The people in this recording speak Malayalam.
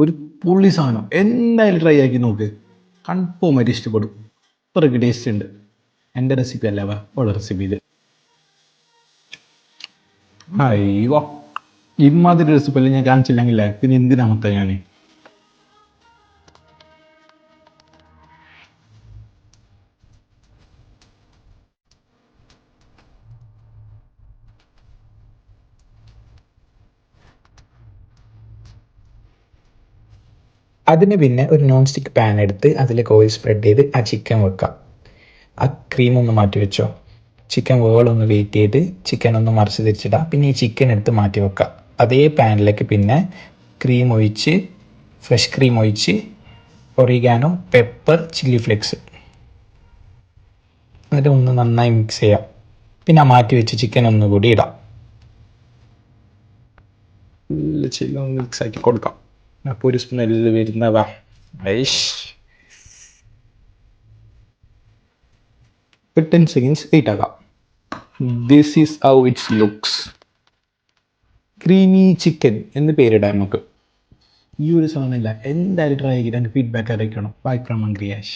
ഒരു പുള്ളി സാധനം എന്തായാലും ട്രൈ ആക്കി നോക്ക്, കൺഫോമായിട്ട് ഇഷ്ടപ്പെടും. അത്രയ്ക്ക് ടേസ്റ്റ് ഉണ്ട്. എൻ്റെ റെസിപ്പി അല്ല, ഓളെ റെസിപ്പി ഇത്. അയ്യോ, ഇമാതിരി റെസിപ്പി അല്ലേ ഞാൻ കാണിച്ചില്ലെങ്കിലേ പിന്നെ എന്തിനാ മൊത്തം ഞാൻ. അതിന് പിന്നെ ഒരു നോൺ സ്റ്റിക്ക് പാൻ എടുത്ത് അതിലേക്ക് ഓയിൽ സ്പ്രെഡ് ചെയ്ത് ആ ചിക്കൻ വെക്കാം. ആ ക്രീം ഒന്ന് മാറ്റി വെച്ചോ. ചിക്കൻ വേളൊന്ന് വെയിറ്റ് ചെയ്ത് ചിക്കൻ ഒന്ന് മറിച്ച് തിരിച്ചിടാം. പിന്നെ ഈ ചിക്കൻ എടുത്ത് മാറ്റി വെക്കാം. അതേ പാനിലേക്ക് പിന്നെ ക്രീം ഒഴിച്ച്, ഫ്രഷ് ക്രീം ഒഴിച്ച്, ഒറിഗാനോ, പെപ്പർ, ചില്ലി ഫ്ലേക്സ് എന്നിട്ട് ഒന്ന് നന്നായി മിക്സ് ചെയ്യാം. പിന്നെ മാറ്റി വെച്ച് ചിക്കൻ ഒന്നുകൂടി ഇടാം. ചിക്കൻ മിക്സ് ആക്കി കൊടുക്കാം. അപ്പോൾ ഒരു സ്മെല്ല് വരുന്നതാ. ഒരു 10 സെക്കൻഡ്സ് വെയിറ്റ് ആക്കാം. This is how it's looks. Creamy chicken എന്ന് പേരിടാം നമുക്ക്. ഈ ഒരു സാധനമില്ല, എന്തായാലും ട്രൈ ചെയ്ത് എനിക്ക് ഫീഡ്ബാക്ക് അറിയിക്കണം. Bye from മംഗ്രിയാഷ്.